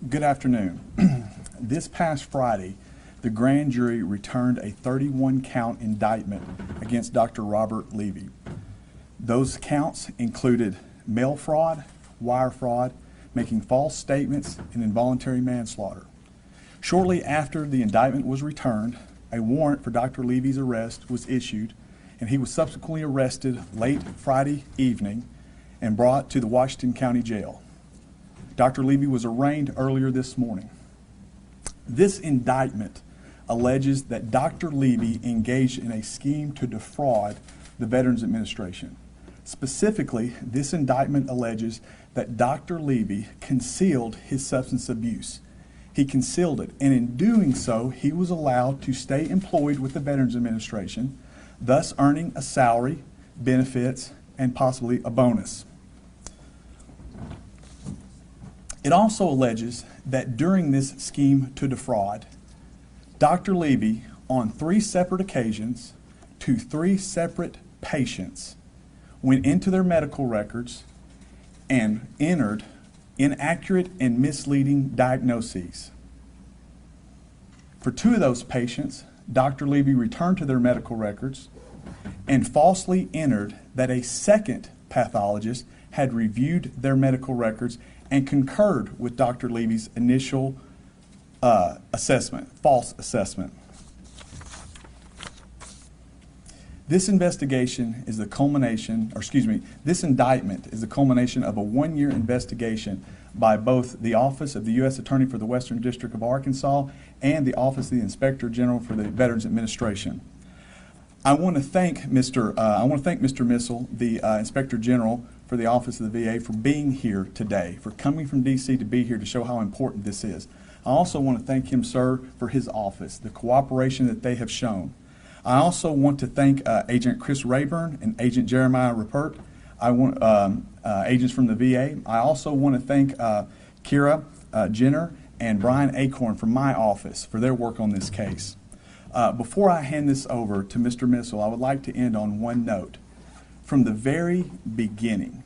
Good afternoon. This past Friday, the grand jury returned a 31-count indictment against Dr. Robert Levy. Those counts included mail fraud, wire fraud, making false statements, and involuntary manslaughter. Shortly after the indictment was returned, a warrant for Dr. Levy's arrest was issued, and he was subsequently arrested late Friday evening and brought to the Washington County Jail. Dr. Levy was arraigned earlier this morning. This indictment alleges that Dr. Levy engaged in a scheme to defraud the Veterans Administration. Specifically, this indictment alleges that Dr. Levy concealed his substance abuse. He concealed it, and in doing so, he was allowed to stay employed with the Veterans Administration, thus earning a salary, benefits, and possibly a bonus. It also alleges that during this scheme to defraud, Dr. Levy, on 3 separate occasions, to 3 separate patients, went into their medical records and entered inaccurate and misleading diagnoses. For 2 of those patients, Dr. Levy returned to their medical records and falsely entered that a second pathologist had reviewed their medical records and concurred with Dr. Levy's initial assessment, false assessment. This investigation is the culmination, this indictment is the culmination of a 1-year investigation by both the Office of the U.S. Attorney for the Western District of Arkansas and the Office of the Inspector General for the Veterans Administration. I want to thank Mr. Missel, the Inspector General for the Office of the VA, for being here today, for coming from D.C. to be here to show how important this is. I also want to thank him, sir, for his office, the cooperation that they have shown. I also want to thank Agent Chris Rayburn and Agent Jeremiah Ruppert, agents from the VA. I also want to thank Kira Jenner and Brian Acorn from my office for their work on this case. Before I hand this over to Mr. Missel, I would like to end on one note. From the very beginning,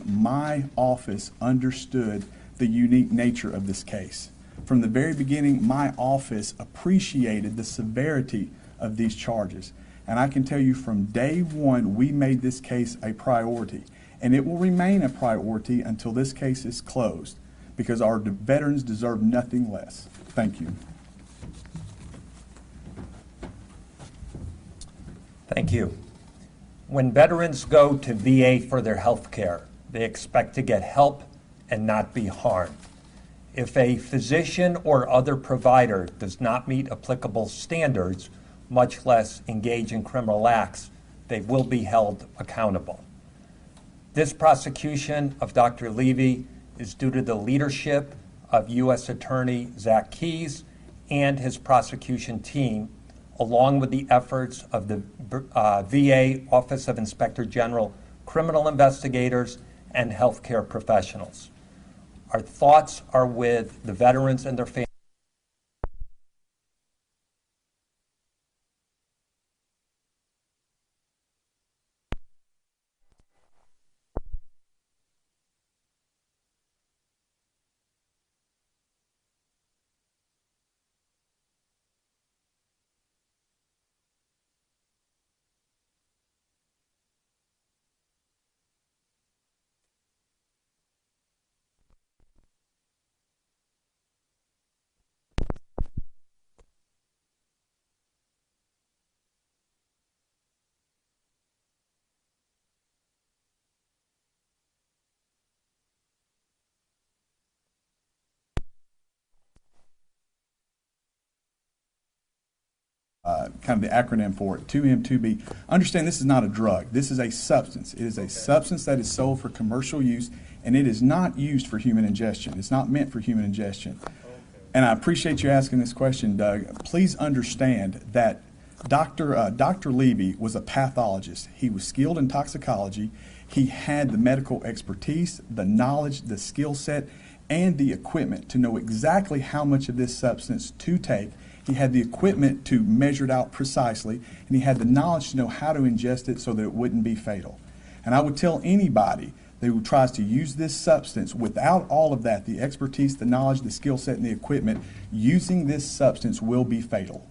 my office understood the unique nature of this case. From the very beginning, my office appreciated the severity of these charges. And I can tell you from day one, we made this case a priority. And it will remain a priority until this case is closed, because our veterans deserve nothing less. Thank you. Thank you. When veterans go to VA for their health care, they expect to get help and not be harmed. If a physician or other provider does not meet applicable standards, much less engage in criminal acts, they will be held accountable. This prosecution of Dr. Levy is due to the leadership of U.S. Attorney Zach Keyes and his prosecution team, along with the efforts of the VA Office of Inspector General, criminal investigators, and healthcare professionals. Our thoughts are with the veterans and their families. Kind of the acronym for it, 2M2B. Understand this is not a drug. This is a substance. It is a substance that is sold for commercial use, and it is not used for human ingestion. It's not meant for human ingestion. And I appreciate you asking this question, Doug. Please understand that Dr. Levy was a pathologist. He was skilled in toxicology. He had the medical expertise, the knowledge, the skill set, and the equipment to know exactly how much of this substance to take. He had the equipment to measure it out precisely, and he had the knowledge to know how to ingest it so that it wouldn't be fatal. And I would tell anybody who tries to use this substance without all of that, the expertise, the knowledge, the skill set, and the equipment, using this substance will be fatal.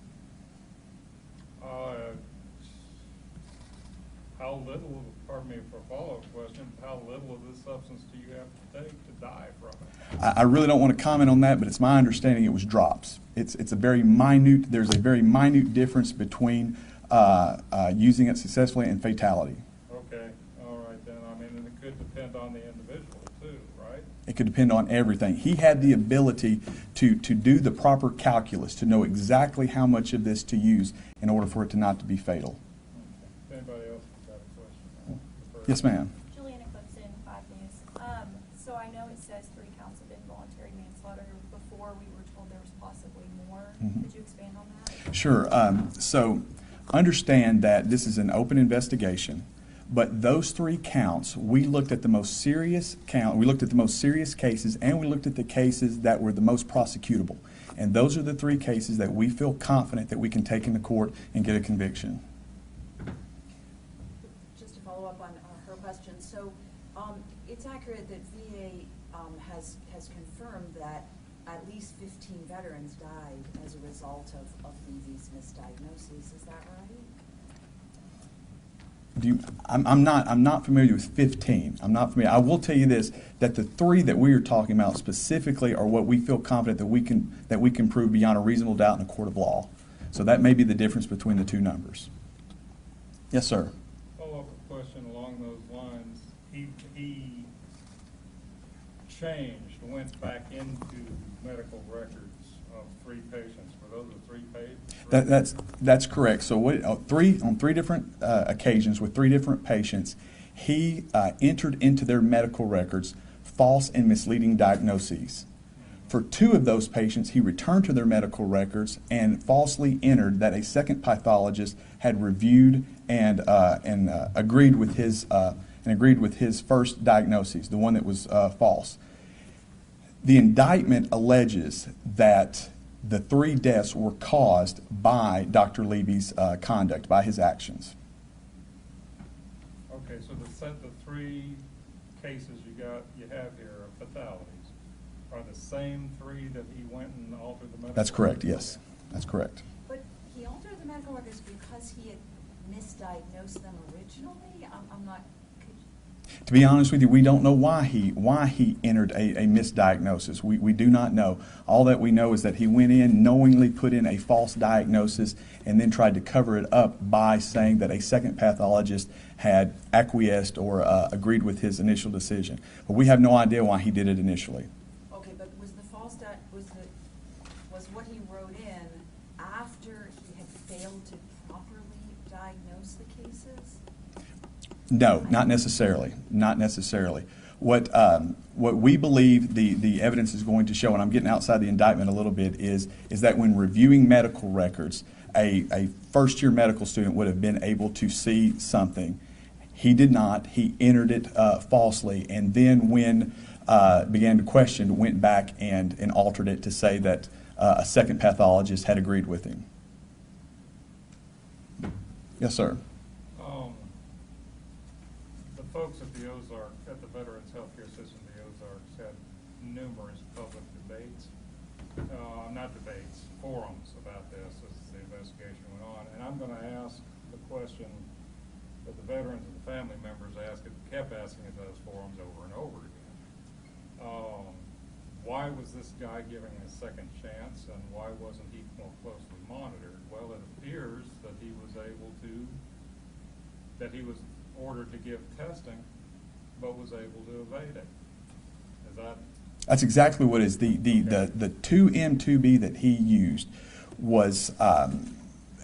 How little, pardon me for a follow-up question, how little of this substance do you have to take to die from it? I really don't want to comment on that, but it's my understanding it was drops. It's a very minute, there's a very minute difference between using it successfully and fatality. Okay, all right then. I mean, and it could depend on the individual too, right? It could depend on everything. He had the ability to do the proper calculus, to know exactly how much of this to use in order for it to not to be fatal. Okay. Anybody else has got a question? Yes, ma'am. Juliana Clipson, 5 News. So I know it says 3 counts of involuntary manslaughter. Before, we were told there was possibly more. Mhm. Could you expand on that? Sure. So understand that this is an open investigation, but those 3 counts, we looked at the most serious count, we looked at the most serious cases, and we looked at the cases that were the most prosecutable. And those are the 3 cases that we feel confident that we can take into court and get a conviction. Just to follow up on her question, so it's accurate that VA has confirmed that at least 15 veterans died as a result of Levy's misdiagnosis. Is that right? I'm not familiar with 15. I'm not familiar. I will tell you this, that the 3 that we are talking about specifically are what we feel confident that we can prove beyond a reasonable doubt in a court of law. So that may be the difference between the 2 numbers. Yes, sir. Follow-up question along those lines. He changed, went back into medical records of 3 patients. Were those the 3 patients? That's correct. So on 3 different occasions with 3 different patients, he entered into their medical records false and misleading diagnoses. For 2 of those patients, he returned to their medical records and falsely entered that a second pathologist had reviewed and agreed with his first diagnosis, the one that was false. The indictment alleges that the 3 deaths were caused by Dr. Levy's conduct, by his actions. Okay, so the 3 cases you have here of fatalities are the same 3 that he went and altered the medical That's correct, records? yes. That's correct. But he altered the medical records because he had misdiagnosed them originally? I'm not... To be honest with you, we don't know why he entered a misdiagnosis. We do not know. All that we know is that he went in, knowingly put in a false diagnosis, and then tried to cover it up by saying that a second pathologist had acquiesced or agreed with his initial decision. But we have no idea why he did it initially. Okay, but was the false was what he wrote in after he had failed to properly diagnose the cases? No, not necessarily. Not necessarily. What we believe the evidence is going to show, and I'm getting outside the indictment a little bit, is that when reviewing medical records, a first-year medical student would have been able to see something. He did not. He entered it falsely, and then when began to question, went back and altered it to say that a second pathologist had agreed with him. Yes, sir. The folks at the Ozarks, at the Veterans Healthcare System of the Ozarks, had numerous public debates, not debates, forums about this as the investigation went on. And I'm going to ask the question that the veterans and the family members kept asking at those forums over and over again. Why was this guy given a second chance, and why wasn't he more closely monitored? Well, it appears that he was ordered to give testing, but was able to evade it. Is that? That's exactly what it is. The 2M2B that he used was,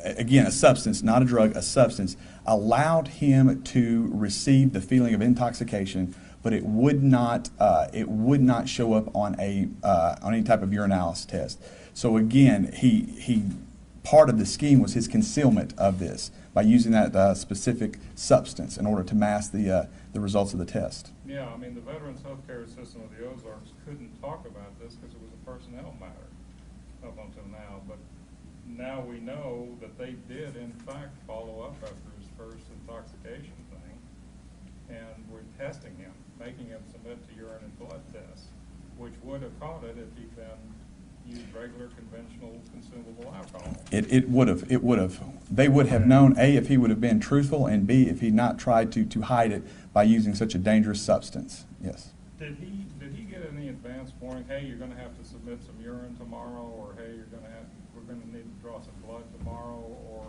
again, a substance, not a drug, a substance, allowed him to receive the feeling of intoxication, but it would not show up on any type of urinalysis test. So again, he part of the scheme was his concealment of this by using that specific substance in order to mask the results of the test. Yeah, I mean, the Veterans Healthcare System of the Ozarks couldn't talk about this because it was a personnel matter up until now, but now we know that they did, in fact, follow up after his first intoxication thing and we're testing him, making him submit to urine and blood tests, which would have caught it if he'd been used regular conventional consumable alcohol. It would have. They would have known, A, if he would have been truthful, and B, if he'd not tried to hide it by using such a dangerous substance. Yes. Did he get any advance warning, hey, you're gonna have to submit some urine tomorrow, or hey, we're gonna need to draw some blood tomorrow, or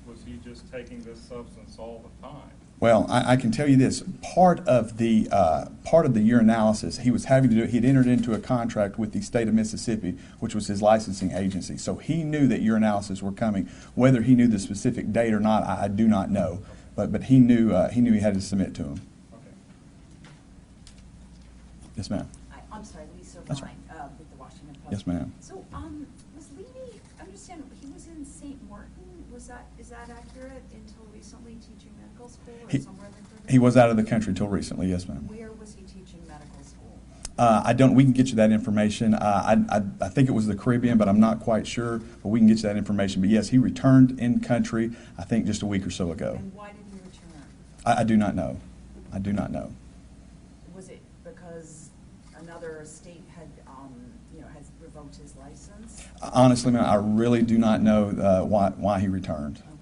was he just taking this substance all the time? Well, I can tell you this, part of the urinalysis, he was having to do, he'd entered into a contract with the state of Mississippi, which was his licensing agency. So he knew that urinalysis were coming. Whether he knew the specific date or not, I do not know. But he knew he had to submit to him. Okay. Yes, ma'am. I'm sorry, Lisa That's Ryan, with the Washington Post. Yes, ma'am. So, was Levy, I understand, he was in St. Martin, is that accurate, until recently teaching medical school or somewhere in the Caribbean? He was out of the country until recently, yes, ma'am. Where was he teaching medical school? We can get you that information. I think it was the Caribbean, but I'm not quite sure, but we can get you that information. But yes, he returned in country, I think just a week or so ago. And why did he return? I do not know. I do not know. Was it because another state had, has revoked his license? Honestly, ma'am, I really do not know why he returned. Okay.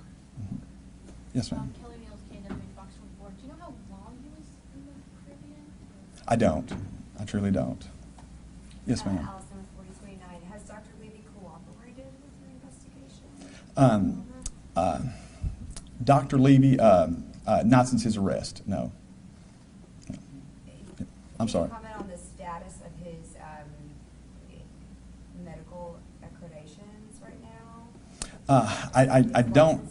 Yes, ma'am. Kelly Mills, KW Fox Report. Do you know how long he was in the Caribbean? I don't. I truly don't. Yes, ma'am. Allison with 4029. Has Dr. Levy cooperated with your investigation? Dr. Levy, not since his arrest, no. I'm sorry. Can you comment on the status of his medical accreditations right now? I don't.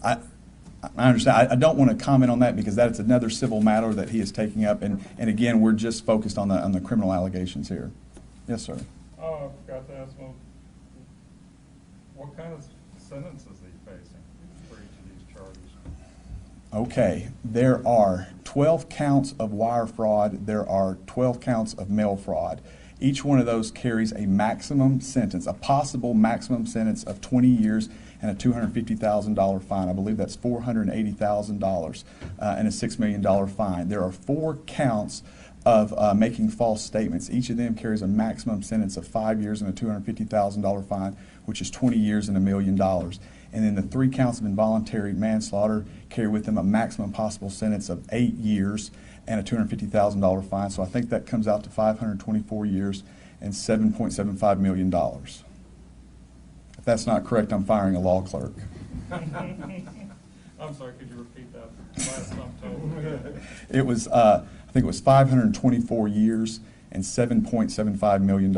I understand. I don't want to comment on that because that's another civil matter that he is taking up, and again, we're just focused on the criminal allegations here. Yes, sir. Oh, I forgot to ask him, what kind of sentences is he facing for each of these charges? Okay, there are 12 counts of wire fraud. There are 12 counts of mail fraud. Each one of those carries a maximum sentence, a possible maximum sentence of 20 years and a $250,000 fine. I believe that's $480,000 and a $6 million fine. There are 4 counts of making false statements. Each of them carries a maximum sentence of 5 years and a $250,000 fine, which is 20 years and $1 million. And then the 3 counts of involuntary manslaughter carry with them a maximum possible sentence of 8 years and a $250,000 fine. So I think that comes out to 524 years and $7.75 million. If that's not correct, I'm firing a law clerk. I'm sorry, could you repeat that last sum total? It was, I think it was 524 years and $7.75 million.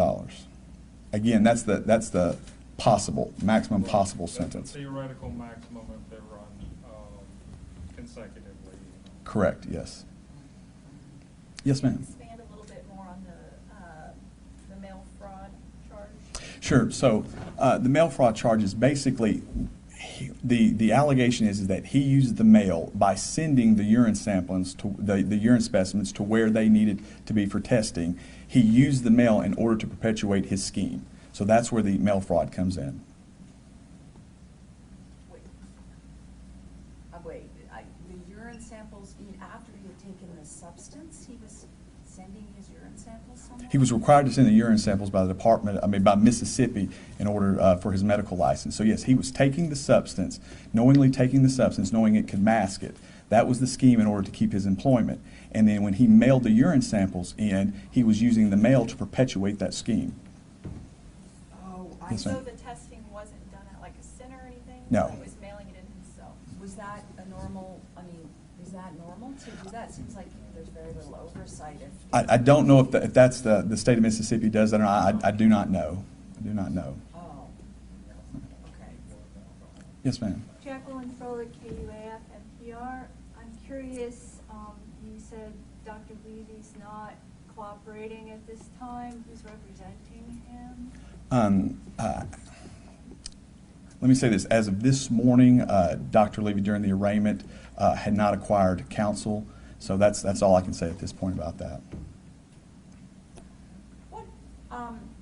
Again, that's the possible, maximum possible sentence. That's the theoretical maximum if they run consecutively. Correct, yes. Yes, ma'am. Expand a little bit more on the mail fraud charge. Sure. So the mail fraud charge is basically, the allegation is that he used the mail by sending the urine samples to the urine specimens to where they needed to be for testing. He used the mail in order to perpetuate his scheme. So that's where the mail fraud comes in. Wait, the urine samples, you mean after he had taken the substance, he was sending his urine samples somewhere? He was required to send the urine samples by by Mississippi in order for his medical license. So yes, he was taking the substance, knowingly taking the substance, knowing it could mask it. That was the scheme in order to keep his employment. And then when he mailed the urine samples in, he was using the mail to perpetuate that scheme. Oh, Yes, So ma'am. the testing wasn't done at like a center or anything? No. He was mailing it in himself? Was that a normal, is that normal to do that? Seems like there's very little oversight if. I don't know if that's the state of Mississippi does that or not. I do not know. I do not know. Oh, okay. Yes, ma'am. Jacqueline Froelich, KUAF, NPR. I'm curious, you said Dr. Levy's not cooperating at this time. Who's representing him? Let me say this. As of this morning, Dr. Levy, during the arraignment, had not acquired counsel. So that's all I can say at this point about that. What,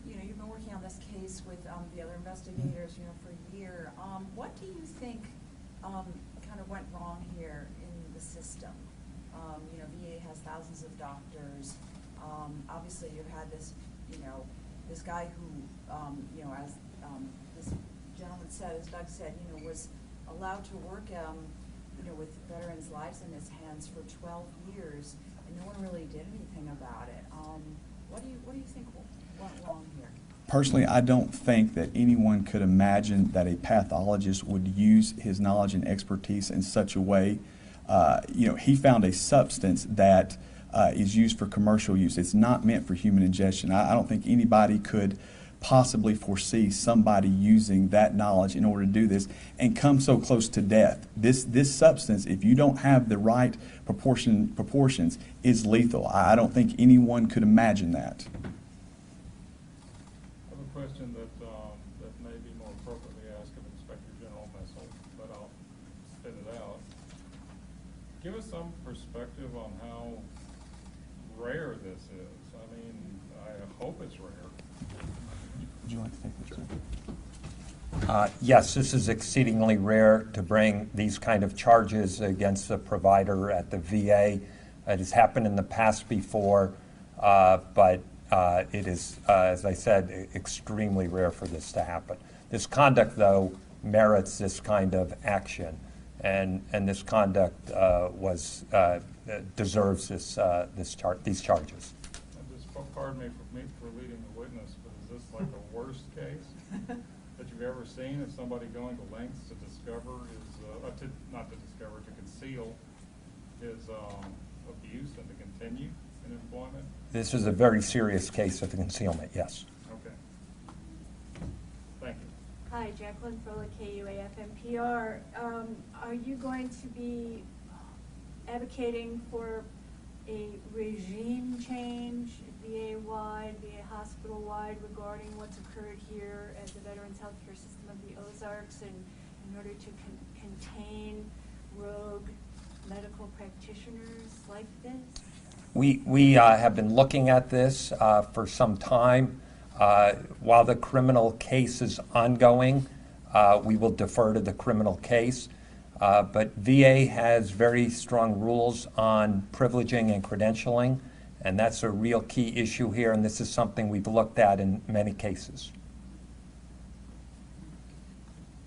you've been working on this case with the other investigators, for a year. What do you think kind of went wrong here in the system? VA has thousands of doctors. Obviously, you've had this, this guy who, as this gentleman said, as Doug said, was allowed to work, with veterans' lives in his hands for 12 years, and no one really did anything about it. What do you think went wrong here? Personally, I don't think that anyone could imagine that a pathologist would use his knowledge and expertise in such a way. He found a substance that is used for commercial use. It's not meant for human ingestion. I don't think anybody could possibly foresee somebody using that knowledge in order to do this and come so close to death. This substance, if you don't have the right proportions, is lethal. I don't think anyone could imagine that. I have a question that may be more appropriately asked of Inspector General Messel, but I'll spit it out. Give us some perspective on how rare this is. I mean, I hope it's rare. Would you like to take this? Yes, this is exceedingly rare to bring these kind of charges against a provider at the VA. It has happened in the past before, but it is, as I said, extremely rare for this to happen. This conduct, though, merits this kind of action, and this conduct deserves these charges. Just pardon me for leading the witness, but is this like a worst case that you've ever seen of somebody going to lengths to discover his, to conceal his abuse and to continue in employment? This is a very serious case of concealment, yes. Okay. Thank you. Hi, Jacqueline Froelich, KUAF NPR. Are you going to be advocating for a regime change, VA-wide, VA hospital-wide, regarding what's occurred here at the Veterans Healthcare System of the Ozarks in order to contain rogue medical practitioners like this? We have been looking at this for some time. While the criminal case is ongoing, we will defer to the criminal case. But VA has very strong rules on privileging and credentialing, and that's a real key issue here, and this is something we've looked at in many cases.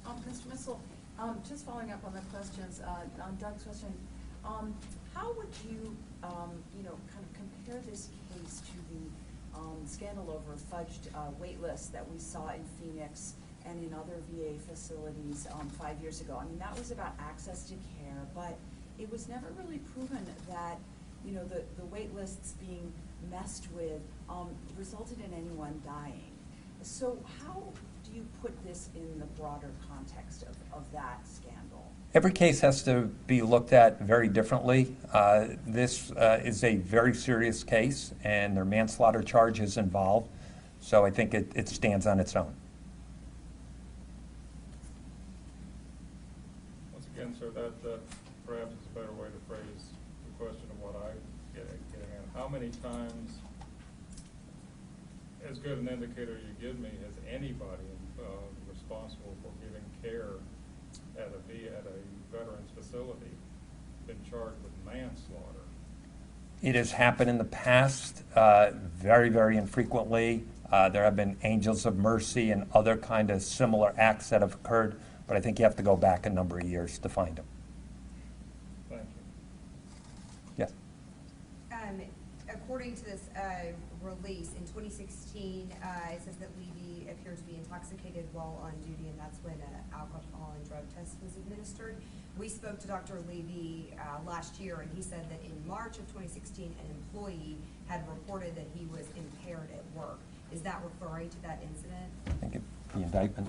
Mr. Missel, just following up on the questions, on Doug's question, how would you, kind of compare this case to the scandal over fudged wait lists that we saw in Phoenix and in other VA facilities 5 years ago? I mean, that was about access to care, but it was never really proven that, the wait lists being messed with resulted in anyone dying. So how do you put this in the broader context of that scandal? Every case has to be looked at very differently. This is a very serious case, and there are manslaughter charges involved, so I think it stands on its own. Once again, sir, that perhaps is a better way to phrase the question of what I'm getting at. How many times, as good an indicator you give me, has anybody responsible for giving care at a veterans facility been charged with manslaughter? It has happened in the past, very, very infrequently. There have been angels of mercy and other kind of similar acts that have occurred, but I think you have to go back a number of years to find them. Thank you. Yes. According to this release, in 2016, it says that Levy appeared to be intoxicated while on duty, and that's when an alcohol and drug test was administered. We spoke to Dr. Levy last year, and he said that in March of 2016, an employee had reported that he was impaired at work. Is that referring to that incident? I think the indictment.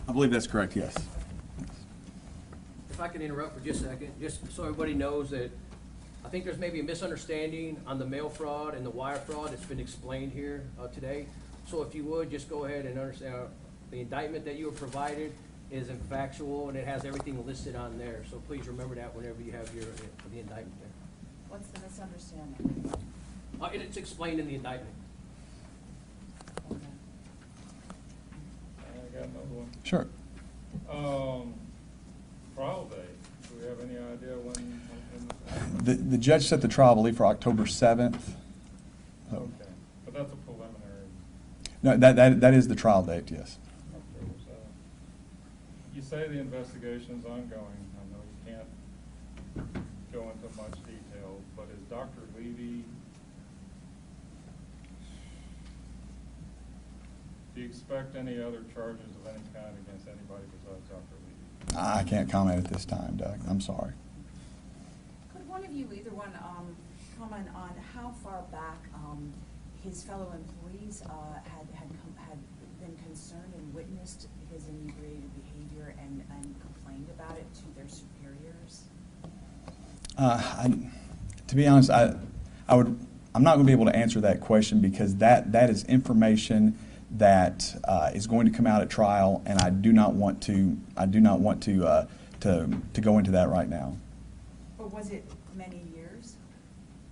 I believe that's correct, yes. If I can interrupt for just a second, just so everybody knows that I think there's maybe a misunderstanding on the mail fraud and the wire fraud that's been explained here today. So if you would, just go ahead and understand the indictment that you were provided is factual, and it has everything listed on there. So please remember that whenever you have the indictment there. What's the misunderstanding? It's explained in the indictment. Okay. I got another one. Sure. Trial date. Do we have any idea when The judge set the trial, I believe, for October 7th. So, Okay, but that's a preliminary. no, that is the trial date, yes. October 7th. You say the investigation's ongoing. I know you can't go into much detail, but is Dr. Levy, do you expect any other charges of any kind against anybody besides Dr. Levy? I can't comment at this time, Doug. I'm sorry. Could one of you, either one, comment on how far back his fellow employees had been concerned and witnessed his inebriated behavior and complained about it to their superiors? To be honest, I'm not going to be able to answer that question because that is information that is going to come out at trial, and I do not want to go into that right now. Or was it many years?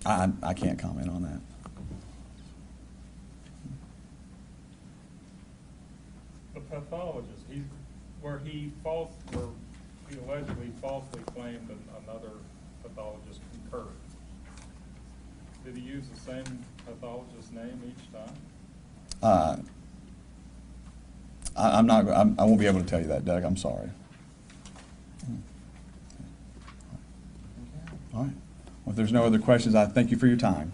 I can't comment on that. The pathologist, where he allegedly falsely claimed that another pathologist concurred. Did he use the same pathologist's name each time? I won't be able to tell you that, Doug. I'm sorry. All right. Well, if there's no other questions, I thank you for your time.